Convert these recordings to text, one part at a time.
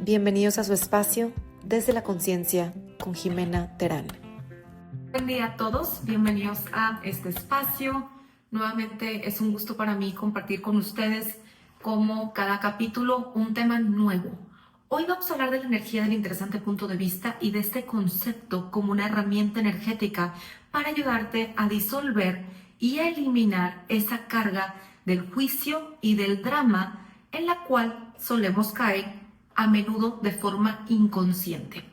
Bienvenidos a su espacio Desde la Conciencia con Jimena Terán. Buen día a todos, bienvenidos a este espacio. Nuevamente es un gusto para mí compartir con ustedes como cada capítulo un tema nuevo. Hoy vamos a hablar de la energía del interesante punto de vista y de este concepto como una herramienta energética para ayudarte a disolver y a eliminar esa carga del juicio y del drama en la cual solemos caer a menudo de forma inconsciente.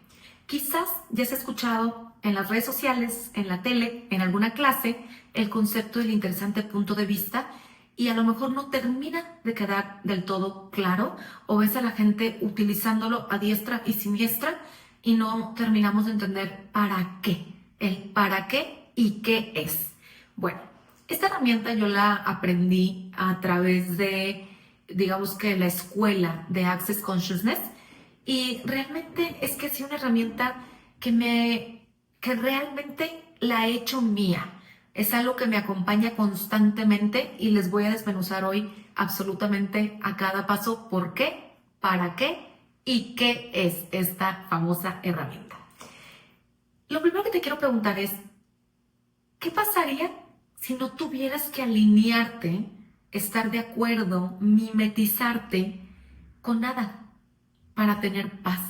Quizás ya has escuchado en las redes sociales, en la tele, en alguna clase, el concepto del interesante punto de vista y a lo mejor no termina de quedar del todo claro o ves a la gente utilizándolo a diestra y siniestra y no terminamos de entender para qué, el para qué y qué es. Bueno, esta herramienta yo la aprendí a través de, digamos que la escuela de Access Consciousness y realmente es que ha sido una herramienta que realmente la he hecho mía. Es algo que me acompaña constantemente y les voy a desmenuzar hoy absolutamente a cada paso por qué, para qué y qué es esta famosa herramienta. Lo primero que te quiero preguntar es, ¿qué pasaría si no tuvieras que alinearte, estar de acuerdo, mimetizarte con nada para tener paz,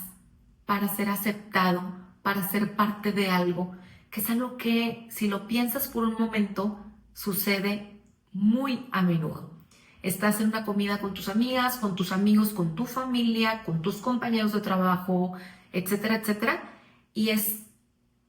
para ser aceptado, para ser parte de algo, que es algo que, si lo piensas por un momento, sucede muy a menudo? Estás en una comida con tus amigas, con tus amigos, con tu familia, con tus compañeros de trabajo, etcétera, etcétera, y es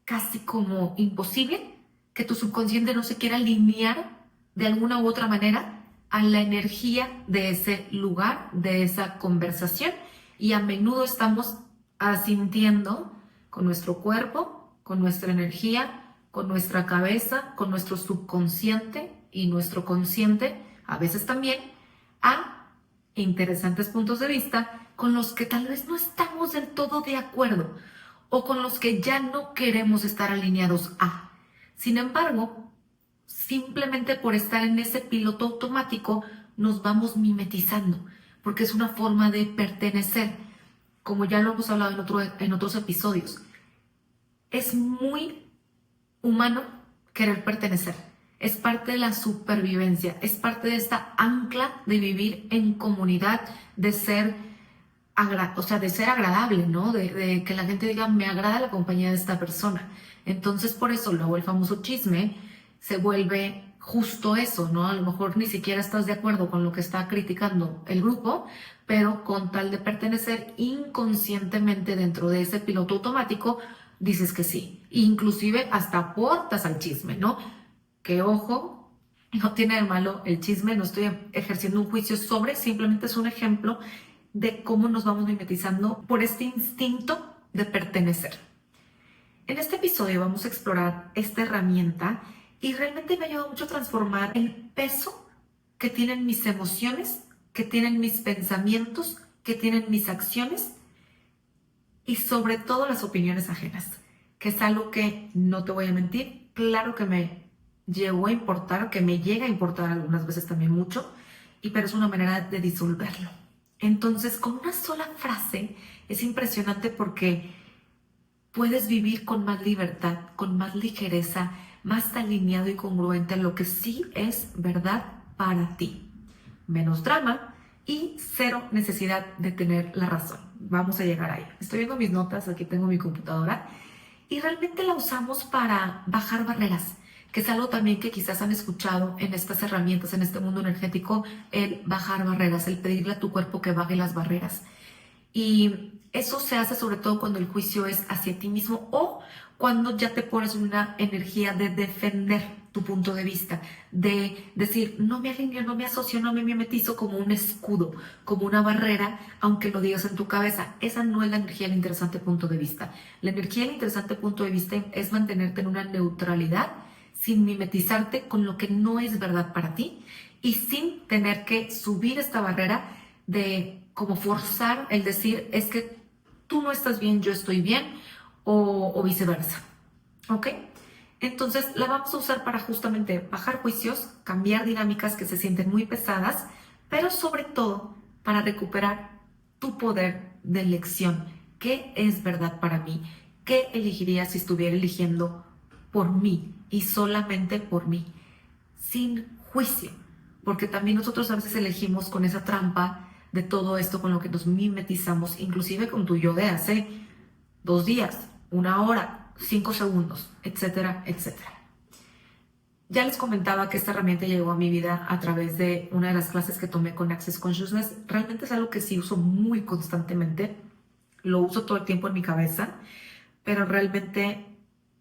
casi como imposible que tu subconsciente no se quiera alinear de alguna u otra manera a la energía de ese lugar, de esa conversación, y a menudo estamos asintiendo con nuestro cuerpo, con nuestra energía, con nuestra cabeza, con nuestro subconsciente y nuestro consciente, a veces también, a interesantes puntos de vista con los que tal vez no estamos del todo de acuerdo o con los que ya no queremos estar alineados a. Sin embargo, simplemente por estar en ese piloto automático nos vamos mimetizando, porque es una forma de pertenecer, como ya lo hemos hablado en otros episodios. Es muy humano querer pertenecer, es parte de la supervivencia, es parte de esta ancla de vivir en comunidad, de ser agradable, ¿no? De que la gente diga, me agrada la compañía de esta persona. Entonces, por eso luego el famoso chisme se vuelve justo eso, ¿no? A lo mejor ni siquiera estás de acuerdo con lo que está criticando el grupo, pero con tal de pertenecer inconscientemente dentro de ese piloto automático, dices que sí. Inclusive hasta aportas al chisme, ¿no? Que ojo, no tiene de malo el chisme, no estoy ejerciendo un juicio sobre, simplemente es un ejemplo de cómo nos vamos mimetizando por este instinto de pertenecer. En este episodio vamos a explorar esta herramienta y realmente me ha ayudado mucho a transformar el peso que tienen mis emociones, que tienen mis pensamientos, que tienen mis acciones y sobre todo las opiniones ajenas, que es algo que, no te voy a mentir, claro que me llegó a importar, que me llega a importar algunas veces también mucho, pero es una manera de disolverlo. Entonces, con una sola frase es impresionante porque puedes vivir con más libertad, con más ligereza, más alineado y congruente a lo que sí es verdad para ti. Menos drama y cero necesidad de tener la razón. Vamos a llegar ahí. Estoy viendo mis notas, aquí tengo mi computadora y realmente la usamos para bajar barreras, que es algo también que quizás han escuchado en estas herramientas, en este mundo energético, el bajar barreras, el pedirle a tu cuerpo que baje las barreras. Y eso se hace sobre todo cuando el juicio es hacia ti mismo o cuando ya te pones en una energía de defender tu punto de vista, de decir, no me alineo, no me asocio, no me mimetizo, como un escudo, como una barrera, aunque lo digas en tu cabeza. Esa no es la energía del interesante punto de vista. La energía del interesante punto de vista es mantenerte en una neutralidad, sin mimetizarte con lo que no es verdad para ti y sin tener que subir esta barrera de como forzar el decir, es que tú no estás bien, yo estoy bien, o viceversa, ¿ok? Entonces la vamos a usar para justamente bajar juicios, cambiar dinámicas que se sienten muy pesadas, pero sobre todo para recuperar tu poder de elección. ¿Qué es verdad para mí? ¿Qué elegiría si estuviera eligiendo por mí y solamente por mí? Sin juicio, porque también nosotros a veces elegimos con esa trampa de todo esto con lo que nos mimetizamos, inclusive con tu yo de hace 2 días, 1 hora, 5 segundos, etcétera, etcétera. Ya les comentaba que esta herramienta llegó a mi vida a través de una de las clases que tomé con Access Consciousness. Realmente es algo que sí uso muy constantemente, lo uso todo el tiempo en mi cabeza, pero realmente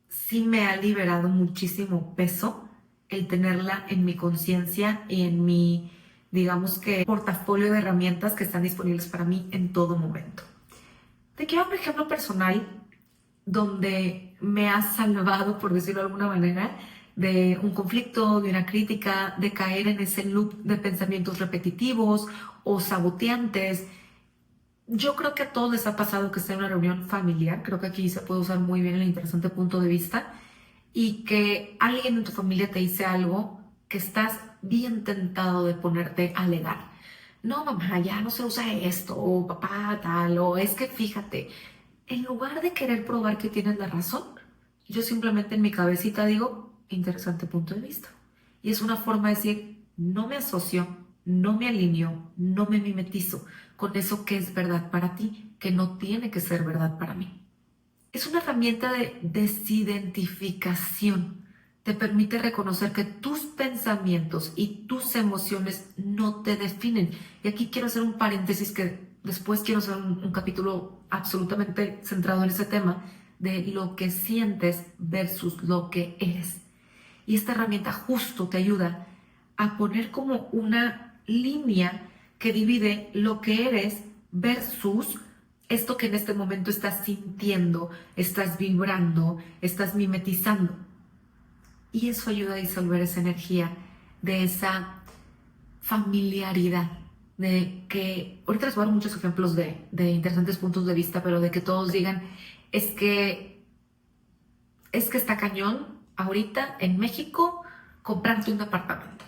sí me ha liberado muchísimo peso el tenerla en mi conciencia y en mi, digamos que, portafolio de herramientas que están disponibles para mí en todo momento. Te quiero dar un ejemplo personal donde me ha salvado, por decirlo de alguna manera, de un conflicto, de una crítica, de caer en ese loop de pensamientos repetitivos o saboteantes. Yo creo que a todos les ha pasado que esté en una reunión familiar, creo que aquí se puede usar muy bien el interesante punto de vista, y que alguien en tu familia te dice algo que estás bien tentado de ponerte a alegar. No, mamá, ya no se usa esto, o papá, tal, o es que fíjate, en lugar de querer probar que tienes la razón, yo simplemente en mi cabecita digo, interesante punto de vista. Y es una forma de decir, no me asocio, no me alineo, no me mimetizo con eso que es verdad para ti, que no tiene que ser verdad para mí. Es una herramienta de desidentificación. Te permite reconocer que tus pensamientos y tus emociones no te definen. Y aquí quiero hacer un paréntesis que después quiero hacer un capítulo absolutamente centrado en ese tema de lo que sientes versus lo que eres. Y esta herramienta justo te ayuda a poner como una línea que divide lo que eres versus esto que en este momento estás sintiendo, estás vibrando, estás mimetizando. Y eso ayuda a disolver esa energía de esa familiaridad, de que, ahorita les voy a dar muchos ejemplos de interesantes puntos de vista, pero de que todos digan, es que está cañón ahorita en México comprarte un apartamento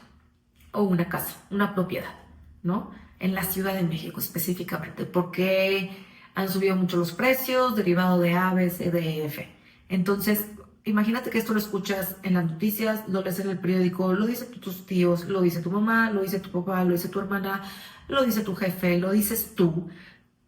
o una casa, una propiedad, ¿no? En la Ciudad de México específicamente, porque han subido mucho los precios derivado de A, B, C, D, F. Entonces, imagínate que esto lo escuchas en las noticias, lo lees en el periódico, lo dicen tus tíos, lo dice tu mamá, lo dice tu papá, lo dice tu hermana, lo dice tu jefe, lo dices tú.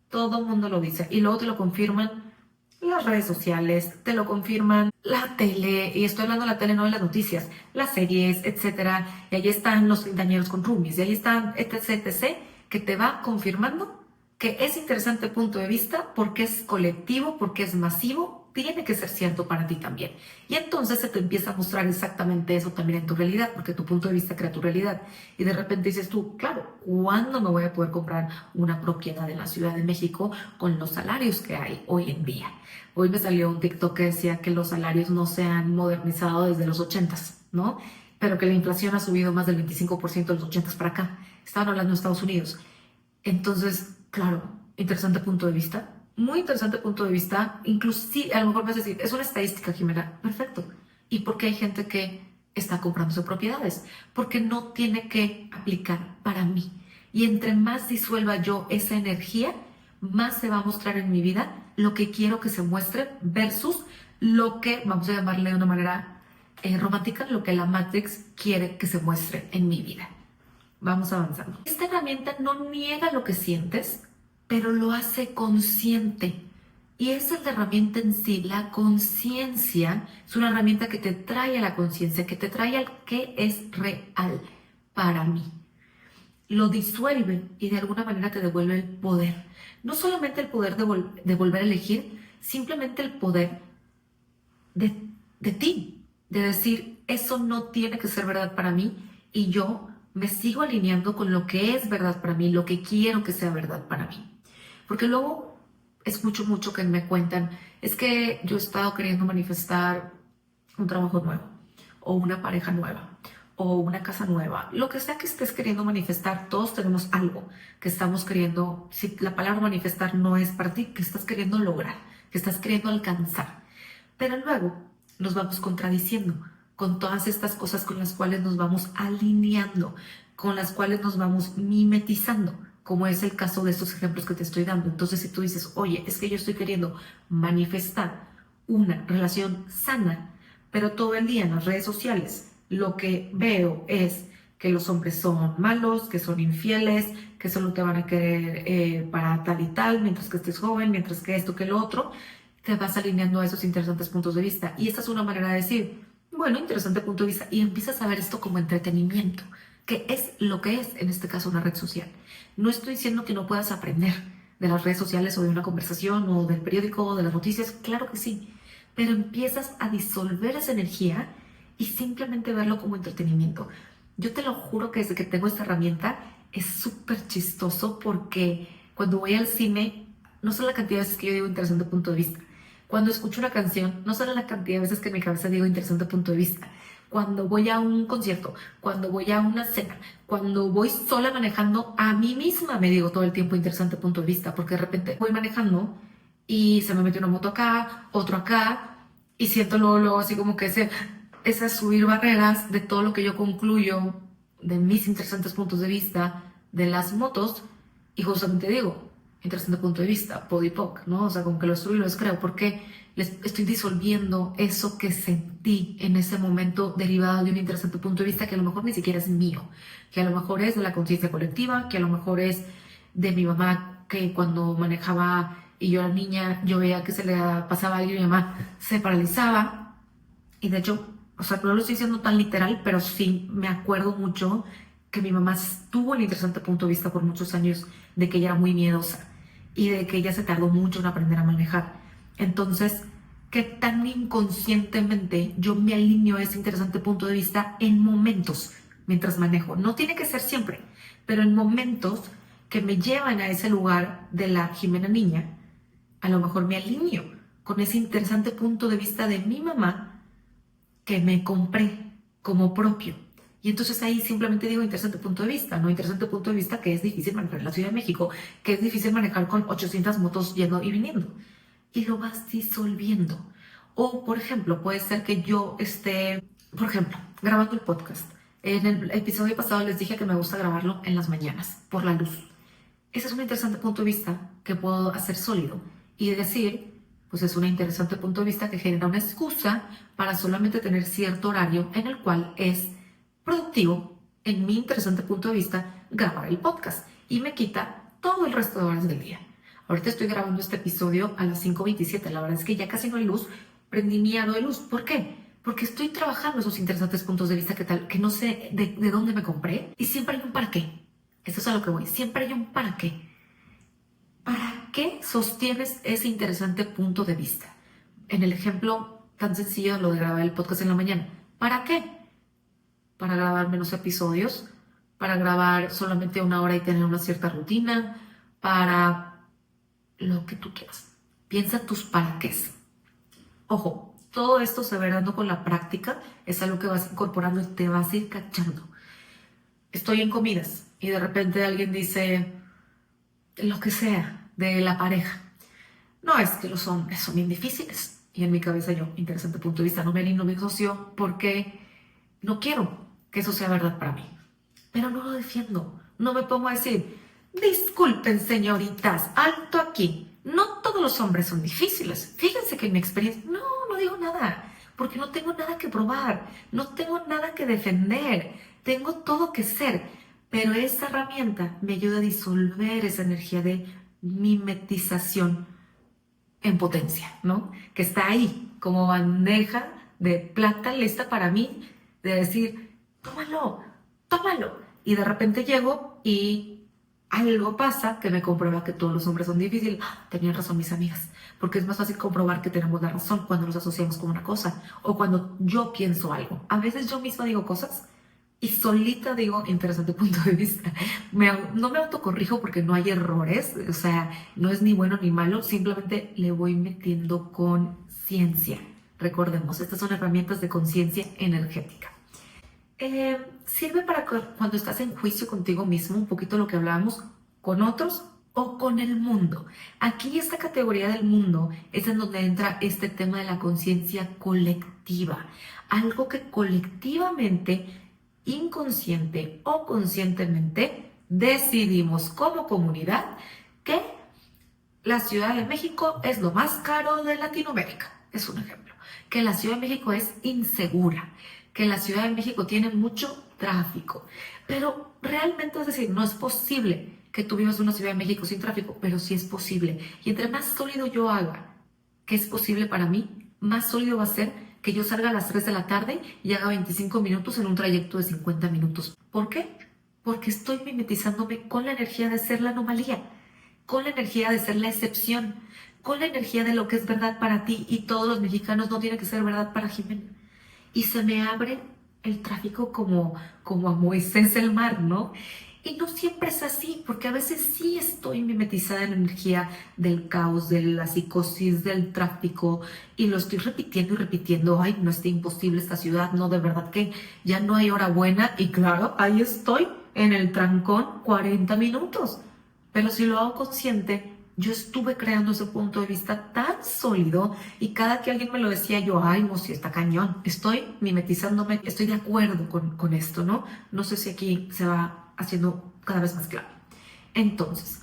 Todo el mundo lo dice. Y luego te lo confirman las redes sociales, te lo confirman la tele, y estoy hablando de la tele, no de las noticias, las series, etcétera. Y ahí están los treintañeros con roomies, y ahí están, etc., etc., que te va confirmando que ese interesante punto de vista, porque es colectivo, porque es masivo, tiene que ser cierto para ti también. Y entonces se te empieza a mostrar exactamente eso también en tu realidad, porque tu punto de vista crea tu realidad. Y de repente dices tú, claro, ¿cuándo me voy a poder comprar una propiedad en la Ciudad de México con los salarios que hay hoy en día? Hoy me salió un TikTok que decía que los salarios no se han modernizado desde los 80s, ¿no? Pero que la inflación ha subido más del 25% de los 80s para acá. Estaban hablando de Estados Unidos. Entonces, claro, interesante punto de vista. Muy interesante punto de vista. Inclusive, a lo mejor vas a decir, es una estadística, Jimena. Perfecto. ¿Y por qué hay gente que está comprándose propiedades? Porque no tiene que aplicar para mí. Y entre más disuelva yo esa energía, más se va a mostrar en mi vida lo que quiero que se muestre versus lo que, vamos a llamarle de una manera romántica, lo que la Matrix quiere que se muestre en mi vida. Vamos avanzando. Esta herramienta no niega lo que sientes, pero lo hace consciente. Y esa es la herramienta en sí. La conciencia es una herramienta que te trae a la conciencia, que te trae al que es real para mí. Lo disuelve y de alguna manera te devuelve el poder. No solamente el poder de volver a elegir, simplemente el poder de ti, de decir, eso no tiene que ser verdad para mí y yo me sigo alineando con lo que es verdad para mí, lo que quiero que sea verdad para mí. Porque luego escucho mucho que me cuentan, es que yo he estado queriendo manifestar un trabajo nuevo, o una pareja nueva, o una casa nueva, lo que sea que estés queriendo manifestar. Todos tenemos algo que estamos queriendo, si la palabra manifestar no es para ti, que estás queriendo lograr, que estás queriendo alcanzar. Pero luego nos vamos contradiciendo con todas estas cosas con las cuales nos vamos alineando, con las cuales nos vamos mimetizando. como es el caso de estos ejemplos que te estoy dando. Entonces, si tú dices, oye, es que yo estoy queriendo manifestar una relación sana, pero todo el día en las redes sociales lo que veo es que los hombres son malos, que son infieles, que solo te van a querer para tal y tal, mientras que estés joven, mientras que esto, que lo otro, te vas alineando a esos interesantes puntos de vista. Y esta es una manera de decir, bueno, interesante punto de vista, y empiezas a ver esto como entretenimiento, que es lo que es, en este caso, una red social. No estoy diciendo que no puedas aprender de las redes sociales o de una conversación o del periódico o de las noticias, claro que sí, pero empiezas a disolver esa energía y simplemente verlo como entretenimiento. Yo te lo juro que desde que tengo esta herramienta es súper chistoso porque cuando voy al cine, no sé la cantidad de veces que yo digo interesante punto de vista. Cuando escucho una canción, no sé la cantidad de veces que en mi cabeza digo interesante punto de vista. Cuando voy a un concierto, cuando voy a una cena, cuando voy sola manejando, a mí misma me digo todo el tiempo interesante punto de vista, porque de repente voy manejando y se me mete una moto acá, otro acá, y siento luego así como que ese subir barreras de todo lo que yo concluyo, de mis interesantes puntos de vista, de las motos, y justamente digo, interesante punto de vista, podipoc, ¿no? O sea, como que lo estudio y lo descreo, porque les estoy disolviendo eso que sentí en ese momento derivado de un interesante punto de vista que a lo mejor ni siquiera es mío, que a lo mejor es de la conciencia colectiva, que a lo mejor es de mi mamá, que cuando manejaba y yo era niña, yo veía que se le pasaba algo y mi mamá se paralizaba. Y de hecho, o sea, no lo estoy diciendo tan literal, pero sí me acuerdo mucho que mi mamá tuvo el interesante punto de vista por muchos años de que ella era muy miedosa y de que ella se tardó mucho en aprender a manejar. Entonces, qué tan inconscientemente yo me alineo a ese interesante punto de vista en momentos mientras manejo. No tiene que ser siempre, pero en momentos que me llevan a ese lugar de la Jimena niña, a lo mejor me alineo con ese interesante punto de vista de mi mamá que me compré como propio. Y entonces ahí simplemente digo interesante punto de vista, ¿no? Interesante punto de vista que es difícil manejar en la Ciudad de México, que es difícil manejar con 800 motos yendo y viniendo. Y lo vas disolviendo. O, por ejemplo, puede ser que yo esté, por ejemplo, grabando el podcast. En el episodio pasado les dije que me gusta grabarlo en las mañanas, por la luz. Ese es un interesante punto de vista que puedo hacer sólido y decir, pues es un interesante punto de vista que genera una excusa para solamente tener cierto horario en el cual es productivo, en mi interesante punto de vista, grabar el podcast y me quita todo el resto de horas del día. Ahorita estoy grabando este episodio a las 5:27, la verdad es que ya casi no hay luz, prendí mi aro de luz. ¿Por qué? Porque estoy trabajando esos interesantes puntos de vista que no sé de dónde me compré y siempre hay un para qué. Eso es a lo que voy, siempre hay un para qué. ¿Para qué sostienes ese interesante punto de vista? En el ejemplo tan sencillo, lo de grabar el podcast en la mañana. ¿Para qué? Para grabar menos episodios, para grabar solamente una hora y tener una cierta rutina, para lo que tú quieras. Piensa tus para qué. Ojo, todo esto se va dando con la práctica, es algo que vas incorporando y te vas a ir cachando. Estoy en comidas y de repente alguien dice lo que sea de la pareja. No, es que los hombres son bien difíciles. Y en mi cabeza yo, interesante punto de vista, no me alineo, me disocio porque no quiero que eso sea verdad para mí. Pero no lo defiendo. No me pongo a decir, disculpen señoritas, alto aquí. No todos los hombres son difíciles. Fíjense que en mi experiencia, no digo nada. Porque no tengo nada que probar. No tengo nada que defender. Tengo todo que ser. Pero esa herramienta me ayuda a disolver esa energía de mimetización en potencia, ¿no? Que está ahí como bandeja de plata lista para mí de decir, tómalo, tómalo. Y de repente llego y algo pasa que me comprueba que todos los hombres son difíciles. Tenían razón mis amigas, porque es más fácil comprobar que tenemos la razón cuando nos asociamos con una cosa o cuando yo pienso algo. A veces yo misma digo cosas y solita digo, interesante punto de vista. No me autocorrijo porque no hay errores, o sea, no es ni bueno ni malo, simplemente le voy metiendo conciencia. Recordemos, estas son herramientas de conciencia energética. Sirve para cuando estás en juicio contigo mismo, un poquito lo que hablábamos, con otros o con el mundo. Aquí esta categoría del mundo es en donde entra este tema de la conciencia colectiva, algo que colectivamente, inconsciente o conscientemente, decidimos como comunidad que la Ciudad de México es lo más caro de Latinoamérica. Es un ejemplo. Que la Ciudad de México es insegura, que la Ciudad de México tiene mucho tráfico. Pero realmente, es decir, no es posible que tú vivas en una Ciudad de México sin tráfico, pero sí es posible. Y entre más sólido yo haga que es posible para mí, más sólido va a ser que yo salga a las 3 de la tarde y haga 25 minutos en un trayecto de 50 minutos. ¿Por qué? Porque estoy mimetizándome con la energía de ser la anomalía, con la energía de ser la excepción, con la energía de lo que es verdad para ti y todos los mexicanos no tiene que ser verdad para Jimena. Y se me abre el tráfico como a Moisés el mar, ¿no? Y no siempre es así, porque a veces sí estoy mimetizada en la energía del caos, de la psicosis, del tráfico, y lo estoy repitiendo y repitiendo. Ay, no, está imposible esta ciudad, no, de verdad que ya no hay hora buena. Y claro, ahí estoy en el trancón 40 minutos. Pero si lo hago consciente, yo estuve creando ese punto de vista tan sólido y cada que alguien me lo decía yo, ay, no, si está cañón, estoy mimetizándome, estoy de acuerdo con esto, ¿no? No sé si aquí se va haciendo cada vez más claro. Entonces,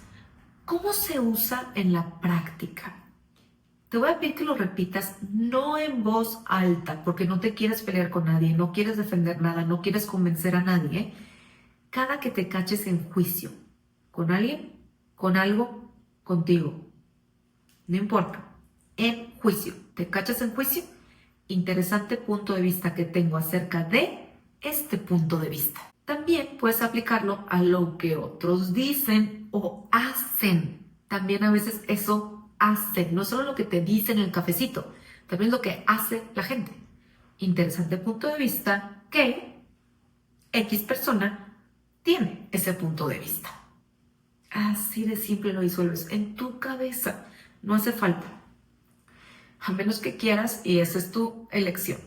¿cómo se usa en la práctica? Te voy a pedir que lo repitas, no en voz alta, porque no te quieres pelear con nadie, no quieres defender nada, no quieres convencer a nadie, ¿eh? Cada que te caches en juicio con alguien, con algo, contigo, no importa, en juicio, te cachas en juicio, interesante punto de vista que tengo acerca de este punto de vista. También puedes aplicarlo a lo que otros dicen o hacen. También a veces eso hace, no solo lo que te dicen en el cafecito, también lo que hace la gente. Interesante punto de vista que X persona tiene ese punto de vista. Así de simple lo disuelves en tu cabeza, no hace falta. A menos que quieras y esa es tu elección,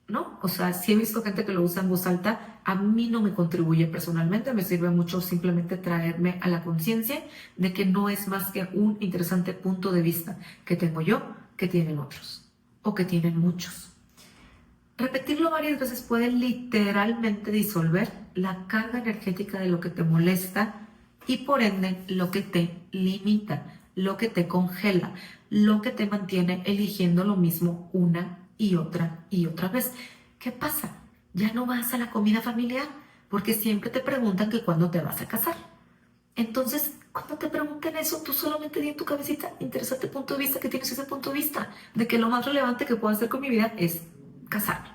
¿no? O sea, sí he visto gente que lo usa en voz alta, a mí no me contribuye personalmente, me sirve mucho simplemente traerme a la conciencia de que no es más que un interesante punto de vista que tengo yo, que tienen otros o que tienen muchos. Repetirlo varias veces puede literalmente disolver la carga energética de lo que te molesta y por ende lo que te limita, lo que te congela, lo que te mantiene eligiendo lo mismo una y otra vez. ¿Qué pasa? Ya no vas a la comida familiar porque siempre te preguntan que cuándo te vas a casar. Entonces, cuando te pregunten eso, tú solamente di en tu cabecita, interesante punto de vista, que tienes ese punto de vista, de que lo más relevante que puedo hacer con mi vida es casarme,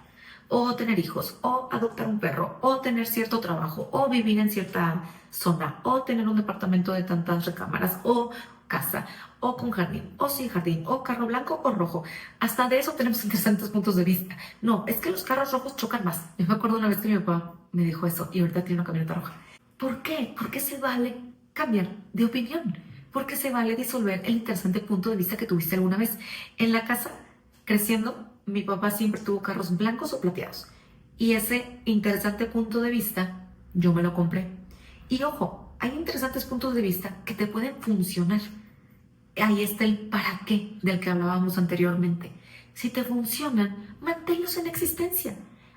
o tener hijos, o adoptar un perro, o tener cierto trabajo, o vivir en cierta zona, o tener un departamento de tantas recámaras, o casa, o con jardín, o sin jardín, o carro blanco o rojo. Hasta de eso tenemos interesantes puntos de vista. No, es que los carros rojos chocan más. Yo me acuerdo una vez que mi papá me dijo eso y ahorita tiene una camioneta roja. ¿Por qué? Porque se vale cambiar de opinión. Porque se vale disolver el interesante punto de vista que tuviste alguna vez. En la casa, creciendo, mi papá siempre tuvo carros blancos o plateados. Y ese interesante punto de vista, yo me lo compré. Y ojo, hay interesantes puntos de vista que te pueden funcionar. Ahí está el para qué del que hablábamos anteriormente. Si te funcionan, manténlos en existencia.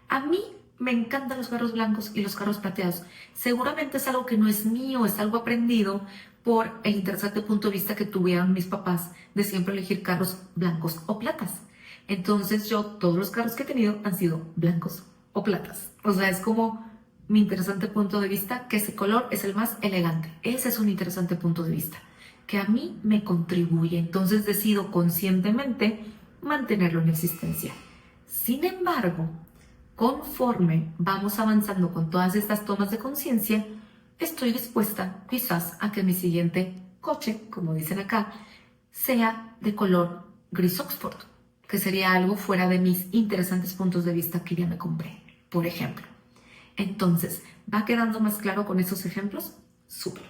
A mí me encantan los carros blancos y los carros plateados. Seguramente es algo que no es mío, es algo aprendido por el interesante punto de vista que tuvieron mis papás de siempre elegir carros blancos o platas. Entonces yo, todos los carros que he tenido han sido blancos o platas. O sea, es como mi interesante punto de vista, que ese color es el más elegante. Ese es un interesante punto de vista que a mí me contribuye. Entonces decido conscientemente mantenerlo en existencia. Sin embargo, conforme vamos avanzando con todas estas tomas de conciencia, estoy dispuesta quizás a que mi siguiente coche, como dicen acá, sea de color gris Oxford, que sería algo fuera de mis interesantes puntos de vista que ya me compré, por ejemplo. Entonces, ¿va quedando más claro con esos ejemplos? Súper.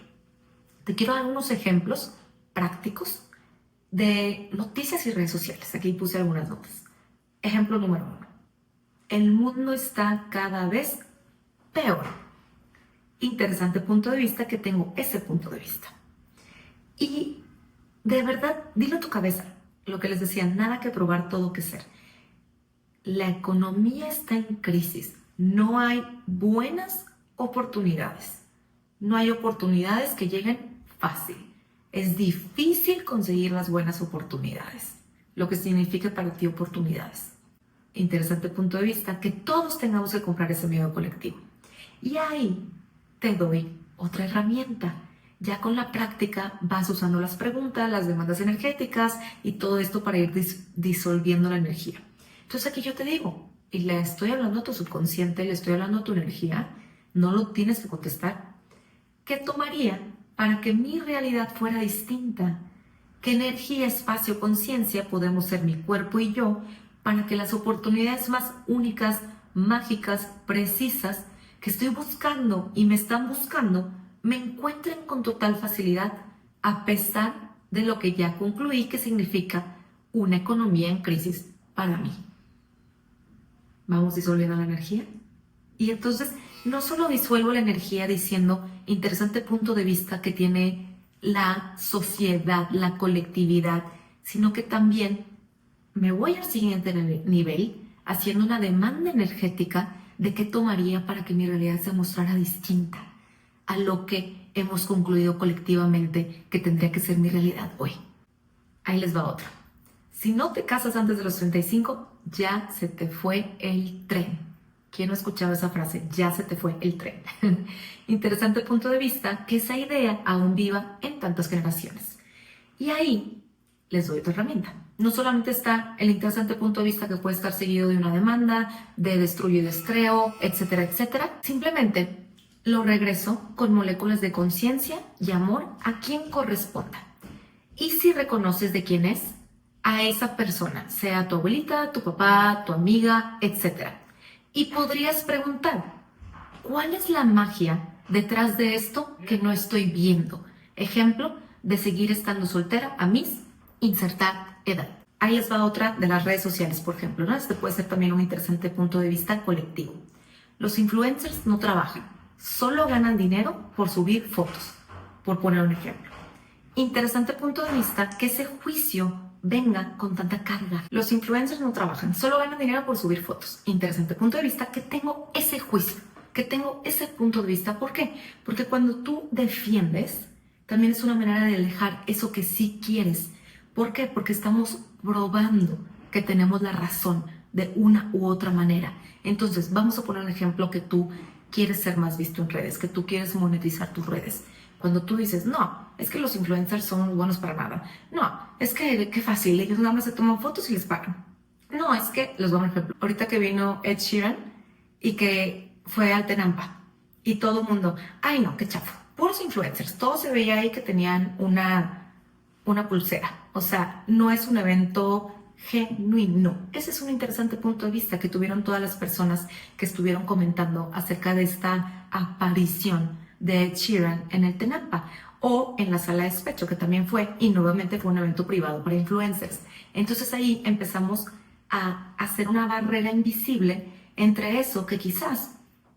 Te quiero dar unos ejemplos prácticos de noticias y redes sociales. Aquí puse algunas notas. Ejemplo número 1. El mundo está cada vez peor. Interesante punto de vista que tengo ese punto de vista. Y de verdad, dilo a tu cabeza. Lo que les decía, nada que probar, todo que ser. La economía está en crisis. No hay buenas oportunidades. No hay oportunidades que lleguen fácil. Es difícil conseguir las buenas oportunidades, lo que significa para ti oportunidades. Interesante punto de vista, que todos tengamos que comprar ese miedo colectivo. Y ahí te doy otra herramienta. Ya con la práctica vas usando las preguntas, las demandas energéticas y todo esto para ir disolviendo la energía. Entonces aquí yo te digo, y le estoy hablando a tu subconsciente, le estoy hablando a tu energía, no lo tienes que contestar. ¿Qué tomaría para que mi realidad fuera distinta? ¿Qué energía, espacio, conciencia podemos ser mi cuerpo y yo para que las oportunidades más únicas, mágicas, precisas que estoy buscando y me están buscando me encuentren con total facilidad, a pesar de lo que ya concluí que significa una economía en crisis para mí? Vamos disolviendo la energía. Y entonces no solo disuelvo la energía diciendo interesante punto de vista que tiene la sociedad, la colectividad, sino que también me voy al siguiente nivel haciendo una demanda energética de qué tomaría para que mi realidad se mostrara distinta a lo que hemos concluido colectivamente que tendría que ser mi realidad hoy. Ahí les va otra. Si no te casas antes de los 35, ya se te fue el tren. ¿Quién no escuchaba esa frase? Ya se te fue el tren. Interesante punto de vista que esa idea aún viva en tantas generaciones. Y ahí les doy otra herramienta. No solamente está el interesante punto de vista que puede estar seguido de una demanda, de destruyo y descreo, etcétera, etcétera. Simplemente lo regreso con moléculas de conciencia y amor a quien corresponda. Y si reconoces de quién es, a esa persona, sea tu abuelita, tu papá, tu amiga, etcétera. Y podrías preguntar, ¿cuál es la magia detrás de esto que no estoy viendo? Ejemplo, de seguir estando soltera a mis insertar edad. Ahí les va otra de las redes sociales, por ejemplo, ¿no? Este puede ser también un interesante punto de vista colectivo. Los influencers no trabajan, solo ganan dinero por subir fotos, por poner un ejemplo. Interesante punto de vista que ese juicio venga con tanta carga. Los influencers no trabajan, solo ganan dinero por subir fotos. Interesante punto de vista que tengo ese juicio, que tengo ese punto de vista. ¿Por qué? Porque cuando tú defiendes, también es una manera de alejar eso que sí quieres. ¿Por qué? Porque estamos probando que tenemos la razón de una u otra manera. Entonces, vamos a poner un ejemplo que tú quieres ser más visto en redes, que tú quieres monetizar tus redes. Cuando tú dices, no, es que los influencers son buenos para nada. No, es que qué fácil, ellos nada más se toman fotos y les pagan. No, es que, les voy a dar un ejemplo. Ahorita que vino Ed Sheeran y que fue al Tenampa y todo el mundo, ay no, qué chafo, puros influencers. Todo se veía ahí que tenían una pulsera. O sea, no es un evento genuino. Ese es un interesante punto de vista que tuvieron todas las personas que estuvieron comentando acerca de esta aparición de Ed Sheeran en el Tenampa o en la sala de despecho, que también fue, y nuevamente fue un evento privado para influencers. Entonces ahí empezamos a hacer una barrera invisible entre eso que quizás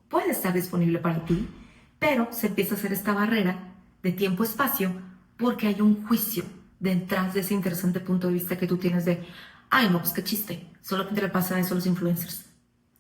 puede estar disponible para ti, pero se empieza a hacer esta barrera de tiempo-espacio porque hay un juicio detrás de ese interesante punto de vista que tú tienes de, ay no, pues qué chiste, solamente le pasa eso a los influencers.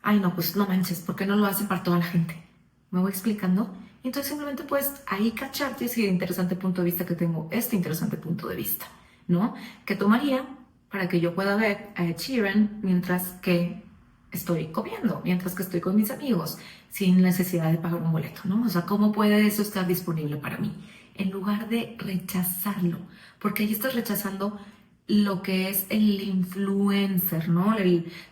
Ay no, pues no manches, ¿por qué no lo hacen para toda la gente? ¿Me voy explicando? Entonces simplemente puedes ahí cacharte ese interesante punto de vista que tengo, este interesante punto de vista, ¿no? ¿Qué tomaría para que yo pueda ver a Ed Sheeran mientras que estoy comiendo, mientras que estoy con mis amigos, sin necesidad de pagar un boleto, ¿no? O sea, ¿cómo puede eso estar disponible para mí? En lugar de rechazarlo, porque ahí estás rechazando lo que es el influencer, ¿no?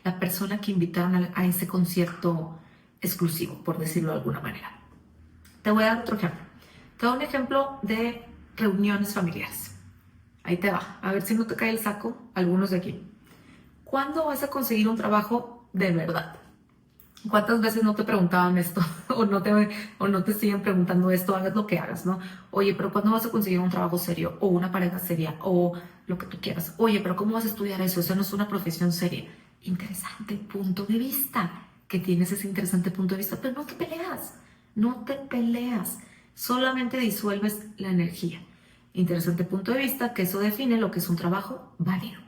La persona que invitaron a ese concierto exclusivo, por decirlo de alguna manera. Te voy a dar otro ejemplo. Te doy un ejemplo de reuniones familiares. Ahí te va. A ver si no te cae el saco algunos de aquí. ¿Cuándo vas a conseguir un trabajo de verdad? ¿Cuántas veces no te preguntaban esto? o no te siguen preguntando esto, hagas lo que hagas, ¿no? Oye, pero ¿cuándo vas a conseguir un trabajo serio? O una pareja seria, o lo que tú quieras. Oye, pero ¿cómo vas a estudiar eso? Eso no es una profesión seria. Interesante punto de vista. Que tienes ese interesante punto de vista, pero no te peleas. No te peleas. Solamente disuelves la energía. Interesante punto de vista, que eso define lo que es un trabajo válido.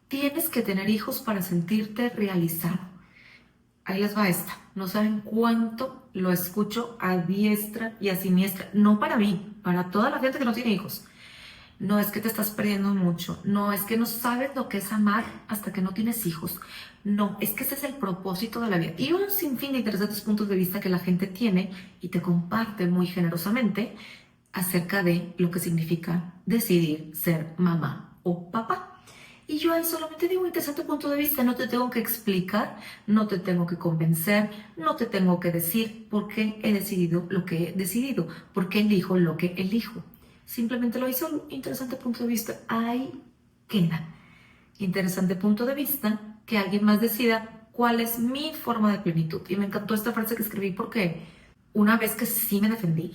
Tienes que tener hijos para sentirte realizado. Ahí les va esta. No saben cuánto lo escucho a diestra y a siniestra, no para mí, para toda la gente que no tiene hijos. No es que te estás perdiendo mucho, no es que no sabes lo que es amar hasta que no tienes hijos, no, es que ese es el propósito de la vida. Y un sinfín de interesantes puntos de vista que la gente tiene y te comparte muy generosamente acerca de lo que significa decidir ser mamá o papá. Y yo ahí solamente digo interesante punto de vista, no te tengo que explicar, no te tengo que convencer, no te tengo que decir por qué he decidido lo que he decidido, por qué elijo lo que elijo. Simplemente lo hice un interesante punto de vista, ahí queda. Interesante punto de vista que alguien más decida cuál es mi forma de plenitud. Y me encantó esta frase que escribí porque una vez que sí me defendí,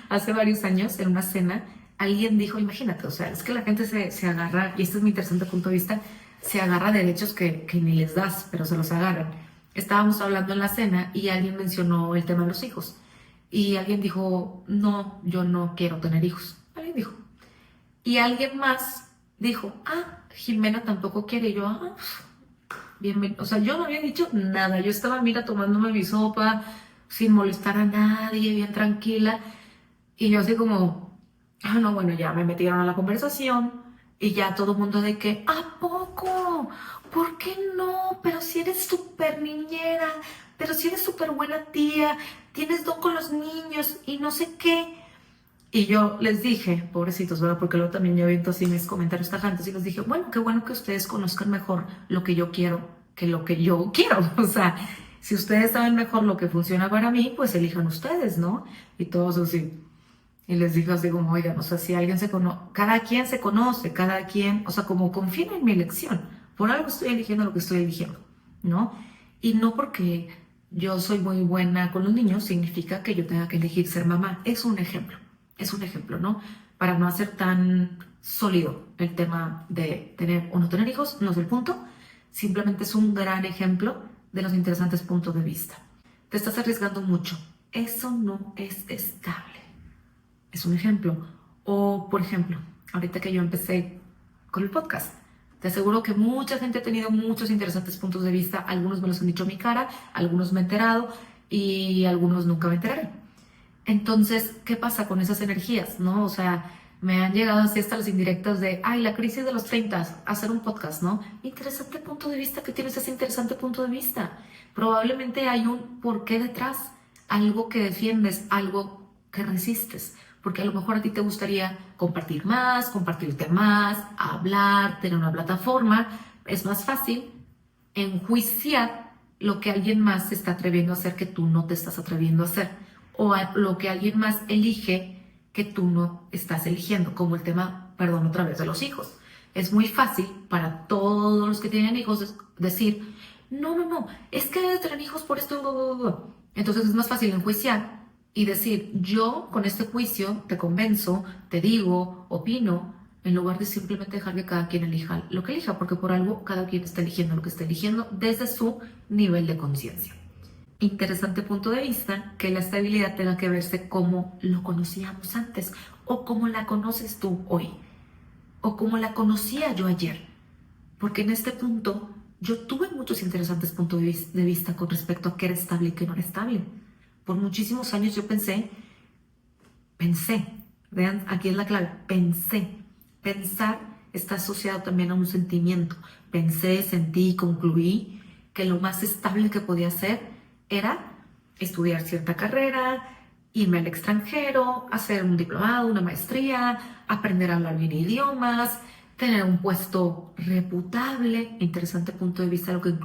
hace varios años en una cena, alguien dijo, imagínate, o sea, es que la gente se agarra, y este es mi interesante punto de vista, se agarra derechos que ni les das, pero se los agarran. Estábamos hablando en la cena y alguien mencionó el tema de los hijos. Y alguien dijo, no, yo no quiero tener hijos. Alguien dijo. Y alguien más dijo, Jimena tampoco quiere. Y yo, bienvenido. O sea, yo no había dicho nada. Yo estaba, mira, tomándome mi sopa, sin molestar a nadie, bien tranquila. Y yo así como, no, bueno, ya me metieron a la conversación. Y ya todo el mundo de que, ¿a poco? ¿Por qué no? Pero si eres súper niñera, pero si eres súper buena tía, tienes don con los niños y no sé qué. Y yo les dije, pobrecitos, ¿verdad? Porque luego también yo aviento así mis comentarios tajantes y les dije, bueno, qué bueno que ustedes conozcan mejor lo que yo quiero que lo que yo quiero. O sea, si ustedes saben mejor lo que funciona para mí, pues elijan ustedes, ¿no? Y todos así. Y les digo así como, oigan, o sea, si alguien se conoce, cada quien se conoce, cada quien, o sea, como confío en mi elección. Por algo estoy eligiendo lo que estoy eligiendo, ¿no? Y no porque yo soy muy buena con los niños significa que yo tenga que elegir ser mamá. Es un ejemplo, ¿no? Para no hacer tan sólido el tema de tener o no tener hijos, no es el punto. Simplemente es un gran ejemplo de los interesantes puntos de vista. Te estás arriesgando mucho. Eso no es estable. Es un ejemplo. O, por ejemplo, ahorita que yo empecé con el podcast, te aseguro que mucha gente ha tenido muchos interesantes puntos de vista. Algunos me los han dicho a mi cara, algunos me he enterado y algunos nunca me enteraré. Entonces, ¿qué pasa con esas energías, no? O sea, me han llegado así hasta las indirectas de, la crisis de los 30, hacer un podcast, ¿no? Interesante punto de vista, que tienes ese interesante punto de vista. Probablemente hay un porqué detrás, algo que defiendes, algo que resistes. Porque a lo mejor a ti te gustaría compartir más, compartirte más, hablar, tener una plataforma. Es más fácil enjuiciar lo que alguien más se está atreviendo a hacer que tú no te estás atreviendo a hacer. O a lo que alguien más elige que tú no estás eligiendo. Como el tema, perdón, otra vez, de los hijos. Es muy fácil para todos los que tienen hijos decir, no, es que debes tener hijos por esto. Entonces es más fácil enjuiciar y decir, yo con este juicio te convenzo, te digo, opino, en lugar de simplemente dejar que cada quien elija lo que elija, porque por algo cada quien está eligiendo lo que está eligiendo desde su nivel de conciencia. Interesante punto de vista que la estabilidad tenga que verse como lo conocíamos antes, o como la conoces tú hoy, o como la conocía yo ayer, porque en este punto yo tuve muchos interesantes puntos de vista con respecto a qué era estable y qué no era estable. Por muchísimos años yo pensé, vean, aquí es la clave, pensar está asociado también a un sentimiento. Pensé, sentí y concluí que lo más estable que podía hacer era estudiar cierta carrera, irme al extranjero, hacer un diplomado, una maestría, aprender a hablar bien idiomas, tener un puesto reputable. Interesante punto de vista lo que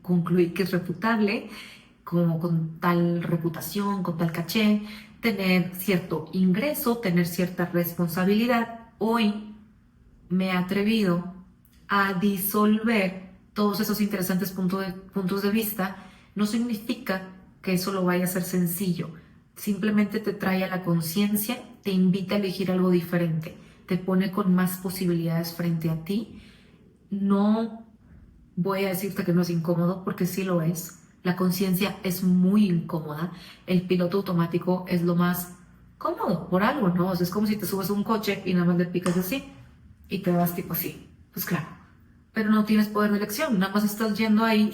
concluí que es reputable, como con tal reputación, con tal caché, tener cierto ingreso, tener cierta responsabilidad. Hoy me he atrevido a disolver todos esos interesantes puntos de vista. No significa que eso lo vaya a ser sencillo, simplemente te trae a la conciencia, te invita a elegir algo diferente, te pone con más posibilidades frente a ti. No voy a decirte que no es incómodo, porque sí lo es. La conciencia es muy incómoda. El piloto automático es lo más cómodo, por algo, ¿no? O sea, es como si te subes a un coche y nada más le picas así y te vas tipo así. Pues claro, pero no tienes poder de elección, nada más estás yendo ahí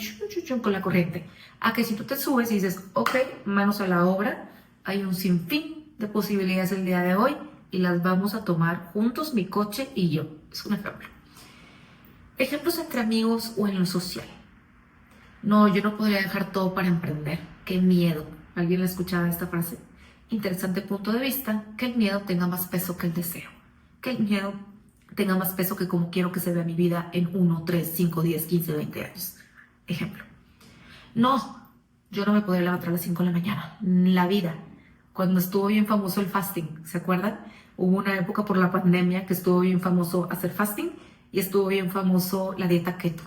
con la corriente. A que si tú te subes y dices, ok, manos a la obra, hay un sinfín de posibilidades el día de hoy y las vamos a tomar juntos, mi coche y yo. Es un ejemplo. Ejemplos entre amigos o en lo social. No, yo no podría dejar todo para emprender. Qué miedo. ¿Alguien le escuchaba esta frase? Interesante punto de vista, que el miedo tenga más peso que el deseo. Que el miedo tenga más peso que como quiero que se vea mi vida en 1, 3, 5, 10, 15, 20 años. Ejemplo. No, yo no me podría levantar a las 5 de la mañana. La vida. Cuando estuvo bien famoso el fasting, ¿se acuerdan? Hubo una época por la pandemia que estuvo bien famoso hacer fasting y estuvo bien famoso la dieta keto.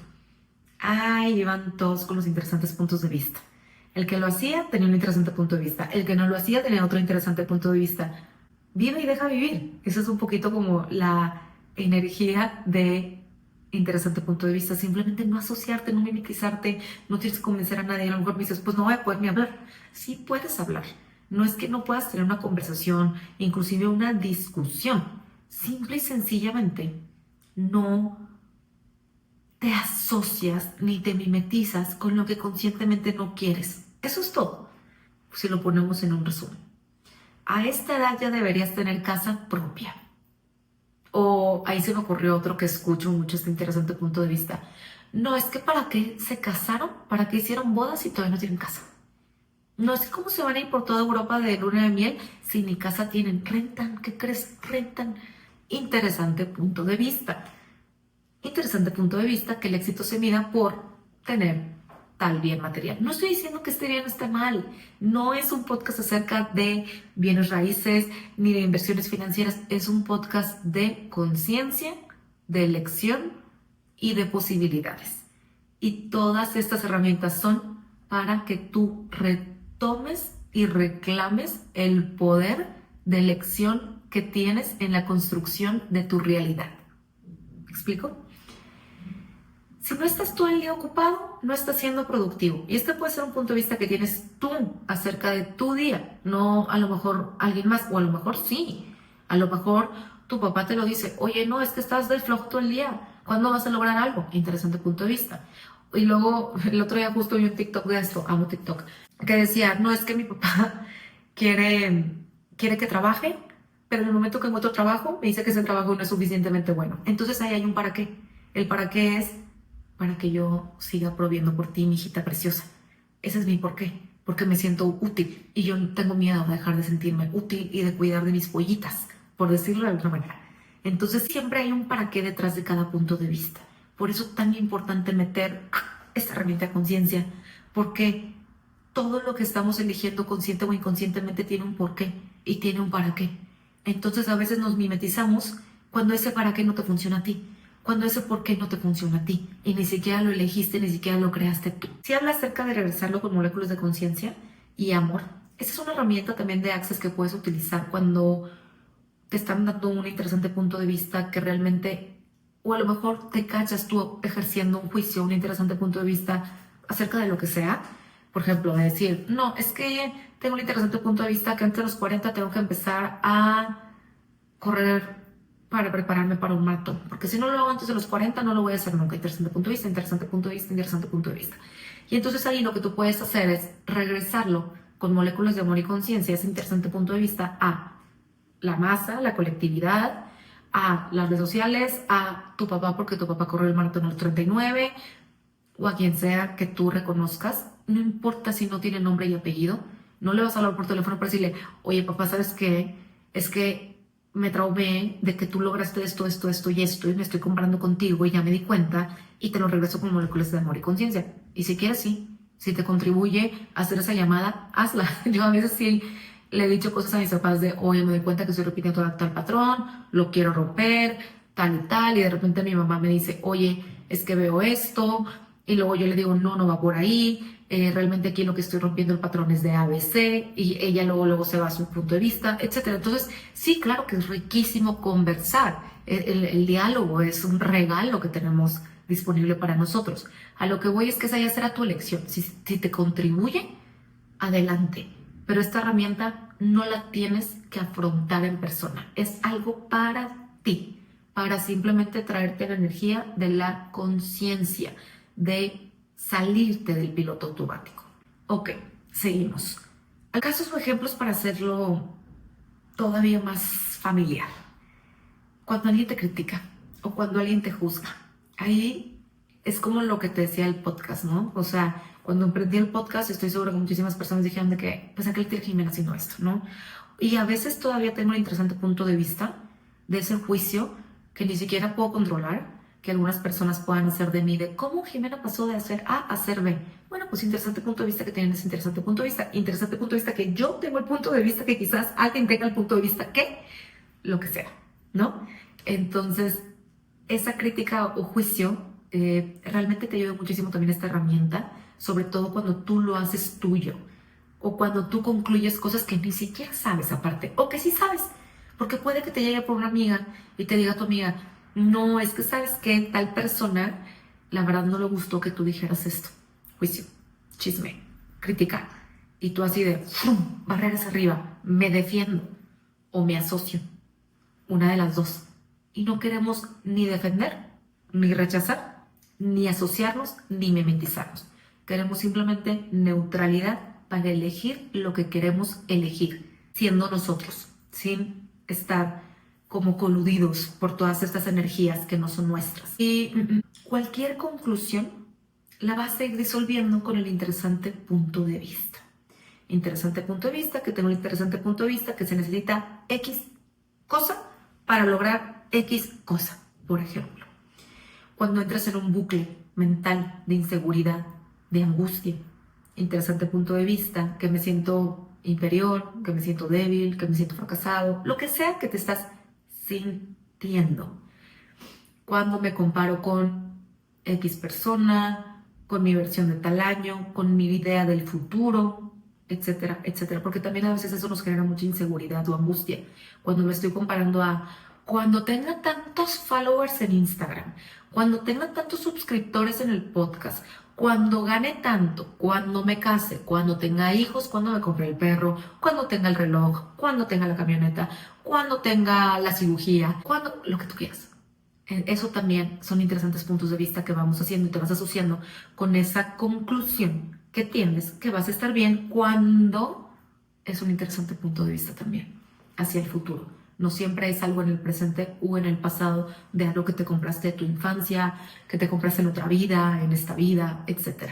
Ay, iban todos con los interesantes puntos de vista. El que lo hacía tenía un interesante punto de vista. El que no lo hacía tenía otro interesante punto de vista. Vive y deja vivir. Eso es un poquito como la energía de interesante punto de vista. Simplemente no asociarte, no mimetizarte, no tienes que convencer a nadie. A lo mejor me dices, pues no voy a poder ni hablar. Sí puedes hablar. No es que no puedas tener una conversación, inclusive una discusión. Simple y sencillamente no te asocias ni te mimetizas con lo que conscientemente no quieres. Eso es todo, si lo ponemos en un resumen. A esta edad ya deberías tener casa propia. O ahí se me ocurrió otro que escucho mucho este interesante punto de vista. No, es que ¿para qué se casaron? ¿Para qué hicieron bodas si todavía no tienen casa? No es como se van a ir por toda Europa de luna de miel si ni casa tienen. Rentan, ¿qué crees? Rentan. Interesante punto de vista. Interesante punto de vista que el éxito se mida por tener tal bien material. No estoy diciendo que este bien esté mal. No es un podcast acerca de bienes raíces ni de inversiones financieras. Es un podcast de conciencia, de elección y de posibilidades. Y todas estas herramientas son para que tú retomes y reclames el poder de elección que tienes en la construcción de tu realidad. ¿Me explico? Si no estás todo el día ocupado, no estás siendo productivo. Y este puede ser un punto de vista que tienes tú acerca de tu día, no a lo mejor alguien más, o a lo mejor sí. A lo mejor tu papá te lo dice, oye, no, es que estás de flojo todo el día, ¿cuándo vas a lograr algo? Interesante punto de vista. Y luego, el otro día justo vi un TikTok de esto, amo TikTok, que decía, no, es que mi papá quiere que trabaje, pero en el momento que encuentro trabajo, me dice que ese trabajo no es suficientemente bueno. Entonces ahí hay un para qué. El para qué es para que yo siga proviendo por ti, mi hijita preciosa. Ese es mi porqué, porque me siento útil y yo no tengo miedo de dejar de sentirme útil y de cuidar de mis pollitas, por decirlo de alguna manera. Entonces siempre hay un para qué detrás de cada punto de vista. Por eso es tan importante meter esta herramienta de conciencia, porque todo lo que estamos eligiendo consciente o inconscientemente tiene un porqué y tiene un para qué. Entonces a veces nos mimetizamos cuando ese para qué no te funciona a ti, cuando ese por qué no te funciona a ti y ni siquiera lo elegiste, ni siquiera lo creaste tú. Si habla acerca de regresarlo con moléculas de conciencia y amor, esa es una herramienta también de Access que puedes utilizar cuando te están dando un interesante punto de vista que realmente, o a lo mejor te cachas tú ejerciendo un juicio, un interesante punto de vista acerca de lo que sea. Por ejemplo, de decir, no, es que tengo un interesante punto de vista que antes de los 40 tengo que empezar a correr para prepararme para un maratón, porque si no lo hago antes de los 40 no lo voy a hacer nunca. Interesante punto de vista, interesante punto de vista, interesante punto de vista. Y entonces ahí lo que tú puedes hacer es regresarlo con moléculas de amor y conciencia, ese interesante punto de vista, a la masa, la colectividad, a las redes sociales, a tu papá porque tu papá corrió el maratón a los 39, o a quien sea que tú reconozcas. No importa si no tiene nombre y apellido, no le vas a hablar por teléfono para decirle, oye papá, ¿sabes qué? Es que me traumé de que tú lograste esto, esto, esto y esto, y me estoy comparando contigo y ya me di cuenta, y te lo regreso con moléculas de amor y conciencia. Y si quieres, sí, si te contribuye a hacer esa llamada, hazla. Yo a veces sí le he dicho cosas a mis papás de, oye, me doy cuenta que estoy repitiendo tal patrón, lo quiero romper, tal, y de repente mi mamá me dice, oye, es que veo esto, y luego yo le digo, no, no va por ahí, realmente aquí lo que estoy rompiendo el patrón es de ABC, y ella luego se va a su punto de vista, etcétera. Entonces, sí, claro que es riquísimo conversar. El diálogo es un regalo que tenemos disponible para nosotros. A lo que voy es que esa ya será tu elección. Si te contribuye, adelante. Pero esta herramienta no la tienes que afrontar en persona. Es algo para ti. para simplemente traerte la energía de la conciencia, de salirte del piloto automático. Ok, seguimos. Casos o ejemplos para hacerlo todavía más familiar. Cuando alguien te critica o cuando alguien te juzga, ahí es como lo que te decía el podcast, ¿no? O sea, cuando emprendí el podcast, estoy segura que muchísimas personas dijeron de que, pues, ¿a qué le tiene Jimena haciendo esto, no? Y a veces todavía tengo un interesante punto de vista de ese juicio que ni siquiera puedo controlar, que algunas personas puedan hacer de mí, de cómo Jimena pasó de hacer A a hacer B. Bueno, pues interesante punto de vista que tienen ese interesante punto de vista que yo tengo el punto de vista que quizás alguien tenga el punto de vista que, lo que sea, ¿no? Entonces, esa crítica o juicio realmente te ayuda muchísimo también esta herramienta, sobre todo cuando tú lo haces tuyo o cuando tú concluyes cosas que ni siquiera sabes aparte o que sí sabes, porque puede que te llegue por una amiga y te diga tu amiga, no, es que sabes que tal persona, la verdad no le gustó que tú dijeras esto. Juicio, chisme, criticar. Y tú así de, ¡fum!, barreras arriba, me defiendo o me asocio. Una de las dos. Y no queremos ni defender, ni rechazar, ni asociarnos, ni mimetizarnos. Queremos simplemente neutralidad para elegir lo que queremos elegir, siendo nosotros, sin estar como coludidos por todas estas energías que no son nuestras. Y cualquier conclusión la vas a ir disolviendo con el interesante punto de vista. Interesante punto de vista, que tengo un interesante punto de vista, que se necesita X cosa para lograr X cosa, por ejemplo. Cuando entras en un bucle mental de inseguridad, de angustia, interesante punto de vista, que me siento inferior, que me siento débil, que me siento fracasado, lo que sea que te estás sintiendo. Cuando me comparo con X persona, con mi versión de tal año, con mi idea del futuro, etcétera, etcétera. Porque también a veces eso nos genera mucha inseguridad o angustia. Cuando me estoy comparando a cuando tenga tantos followers en Instagram, cuando tenga tantos suscriptores en el podcast, cuando gane tanto, cuando me case, cuando tenga hijos, cuando me compre el perro, cuando tenga el reloj, cuando tenga la camioneta, cuando tenga la cirugía, cuando lo que tú quieras. Eso también son interesantes puntos de vista que vamos haciendo y te vas asociando con esa conclusión que tienes que vas a estar bien cuando es un interesante punto de vista también hacia el futuro. No siempre es algo en el presente o en el pasado de algo que te compraste de tu infancia, que te compraste en otra vida, en esta vida, etc.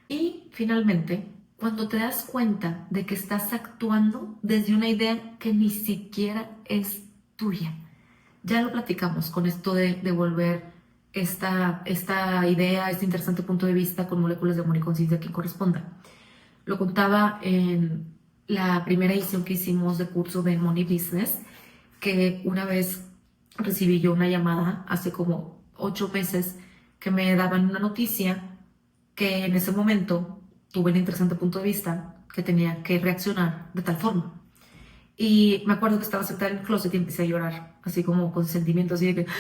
Y finalmente, cuando te das cuenta de que estás actuando desde una idea que ni siquiera es tuya. Ya lo platicamos con esto de volver esta idea, este interesante punto de vista con moléculas de amor y conciencia que corresponda. Lo contaba en la primera edición que hicimos de curso de Money Business, que una vez recibí yo una llamada hace como 8 meses que me daban una noticia que en ese momento tuve un interesante punto de vista que tenía que reaccionar de tal forma. Y me acuerdo que estaba sentada en el closet y empecé a llorar, así como con sentimientos, así de que,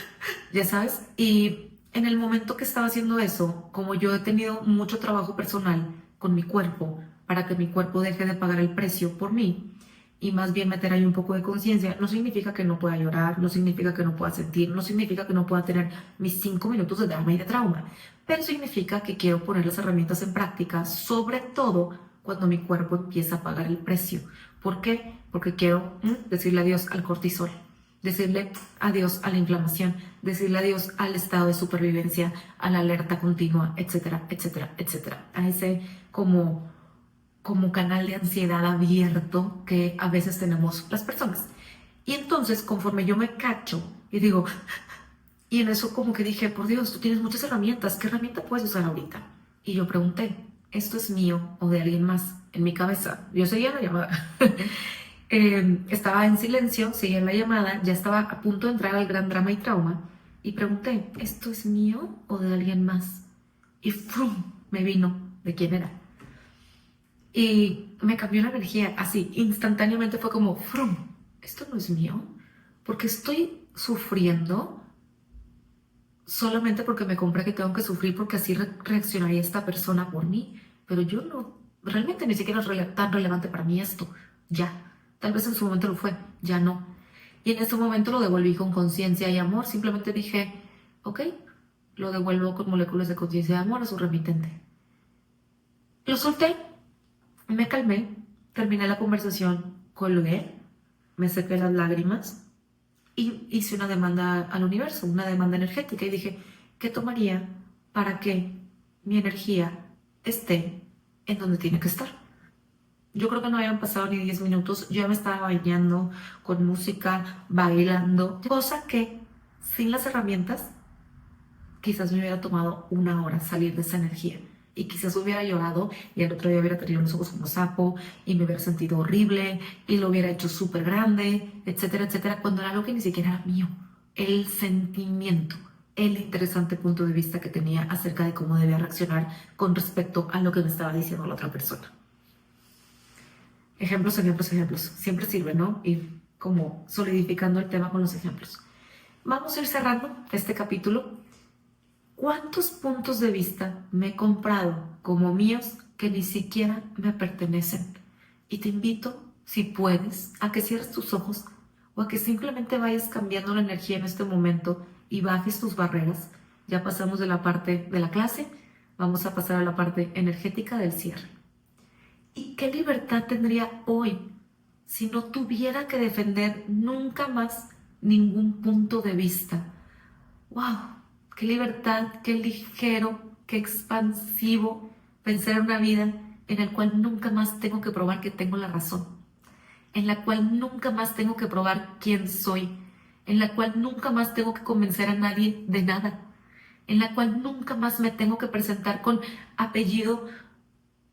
ya sabes. Y en el momento que estaba haciendo eso, como yo he tenido mucho trabajo personal con mi cuerpo, para que mi cuerpo deje de pagar el precio por mí, y más bien meter ahí un poco de conciencia, no significa que no pueda llorar, no significa que no pueda sentir, no significa que no pueda tener mis 5 minutos de drama y de trauma, pero significa que quiero poner las herramientas en práctica, sobre todo cuando mi cuerpo empieza a pagar el precio. ¿Por qué? Porque quiero decirle adiós al cortisol, decirle adiós a la inflamación, decirle adiós al estado de supervivencia, a la alerta continua, etcétera, etcétera, etcétera. A ese como canal de ansiedad abierto que a veces tenemos las personas. Y entonces, conforme yo me cacho y digo, y en eso como que dije, por Dios, tú tienes muchas herramientas, ¿qué herramienta puedes usar ahorita? Y yo pregunté, ¿esto es mío o de alguien más? En mi cabeza, yo seguía la llamada. Estaba en silencio, seguía la llamada, ya estaba a punto de entrar al gran drama y trauma y pregunté, ¿esto es mío o de alguien más? Y ¡frum!, me vino de quién era. Y me cambió la energía, así, instantáneamente fue como, ¡frum!, esto no es mío, porque estoy sufriendo solamente porque me compré que tengo que sufrir porque así reaccionaría esta persona por mí, pero yo no, realmente ni siquiera es tan relevante para mí esto, ya, tal vez en su momento lo fue, ya no. Y en ese momento lo devolví con conciencia y amor. Simplemente dije, ok, lo devuelvo con moléculas de conciencia y amor a su remitente. Lo solté, me calmé, terminé la conversación, colgué, me sequé las lágrimas y hice una demanda al universo, una demanda energética, y dije, ¿qué tomaría para que mi energía esté en donde tiene que estar? Yo creo que no habían pasado ni 10 minutos, yo ya me estaba bañando con música, bailando, cosa que sin las herramientas quizás me hubiera tomado 1 hora salir de esa energía. Y quizás hubiera llorado y al otro día hubiera tenido los ojos como sapo y me hubiera sentido horrible y lo hubiera hecho súper grande, etcétera, etcétera, cuando era algo que ni siquiera era mío. El sentimiento, el interesante punto de vista que tenía acerca de cómo debía reaccionar con respecto a lo que me estaba diciendo la otra persona. Ejemplos, ejemplos, ejemplos. Siempre sirve, ¿no? Ir como solidificando el tema con los ejemplos. Vamos a ir cerrando este capítulo. ¿Cuántos puntos de vista me he comprado como míos que ni siquiera me pertenecen? Y te invito, si puedes, a que cierres tus ojos o a que simplemente vayas cambiando la energía en este momento y bajes tus barreras. Ya pasamos de la parte de la clase, vamos a pasar a la parte energética del cierre. ¿Y qué libertad tendría hoy si no tuviera que defender nunca más ningún punto de vista? ¡Wow! ¡Qué libertad, qué ligero, qué expansivo pensar en una vida en la cual nunca más tengo que probar que tengo la razón, en la cual nunca más tengo que probar quién soy, en la cual nunca más tengo que convencer a nadie de nada, en la cual nunca más me tengo que presentar con apellido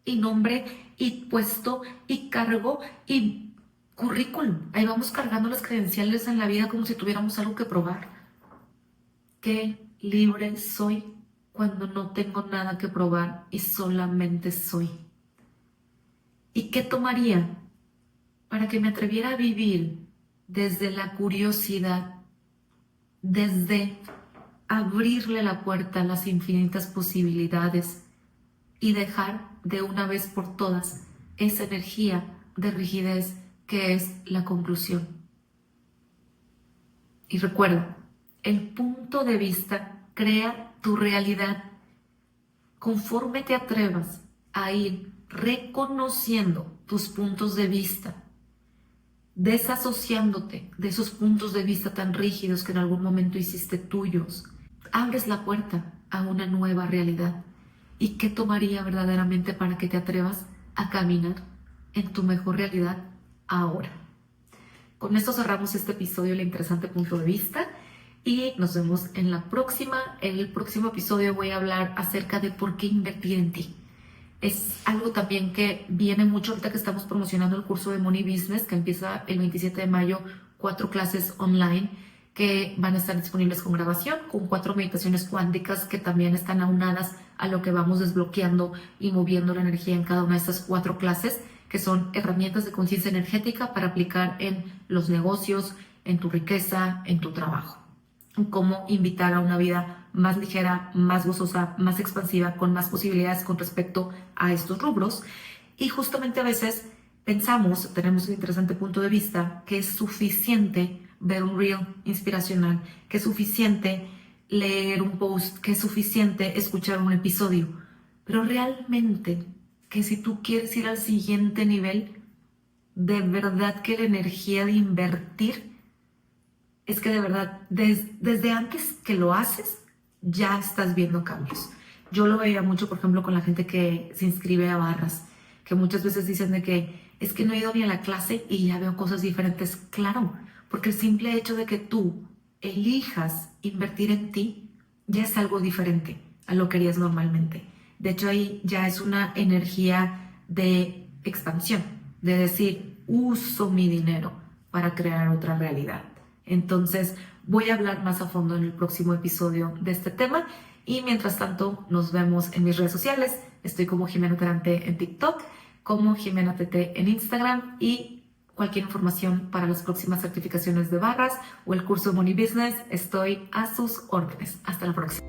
y nombre y puesto y cargo y currículum? Ahí vamos cargando las credenciales en la vida como si tuviéramos algo que probar. Qué libre soy cuando no tengo nada que probar y solamente soy. ¿Y qué tomaría para que me atreviera a vivir desde la curiosidad, desde abrirle la puerta a las infinitas posibilidades y dejar de una vez por todas esa energía de rigidez que es la conclusión? Y recuerda, el punto de vista crea tu realidad. Conforme te atrevas a ir reconociendo tus puntos de vista, desasociándote de esos puntos de vista tan rígidos que en algún momento hiciste tuyos, abres la puerta a una nueva realidad. ¿Y qué tomaría verdaderamente para que te atrevas a caminar en tu mejor realidad ahora? Con esto cerramos este episodio, el interesante punto de vista, y nos vemos en la próxima. En el próximo episodio voy a hablar acerca de por qué invertir en ti. Es algo también que viene mucho ahorita que estamos promocionando el curso de Money Business, que empieza el 27 de mayo, 4 clases online que van a estar disponibles con grabación, con 4 meditaciones cuánticas que también están aunadas a lo que vamos desbloqueando y moviendo la energía en cada una de estas 4 clases, que son herramientas de conciencia energética para aplicar en los negocios, en tu riqueza, en tu trabajo. Cómo invitar a una vida más ligera, más gozosa, más expansiva, con más posibilidades con respecto a estos rubros. Y justamente a veces pensamos, tenemos un interesante punto de vista, que es suficiente ver un reel inspiracional, que es suficiente leer un post, que es suficiente escuchar un episodio. Pero realmente que si tú quieres ir al siguiente nivel, de verdad que la energía de invertir es que de verdad, desde antes que lo haces, ya estás viendo cambios. Yo lo veía mucho, por ejemplo, con la gente que se inscribe a barras, que muchas veces dicen de que es que no he ido ni a la clase y ya veo cosas diferentes. Claro, porque el simple hecho de que tú elijas invertir en ti ya es algo diferente a lo que harías normalmente. De hecho, ahí ya es una energía de expansión, de decir, uso mi dinero para crear otra realidad. Entonces, voy a hablar más a fondo en el próximo episodio de este tema, y mientras tanto nos vemos en mis redes sociales. Estoy como Jimena Terante en TikTok, como Jimena TT en Instagram, y cualquier información para las próximas certificaciones de barras o el curso Money Business, estoy a sus órdenes. Hasta la próxima.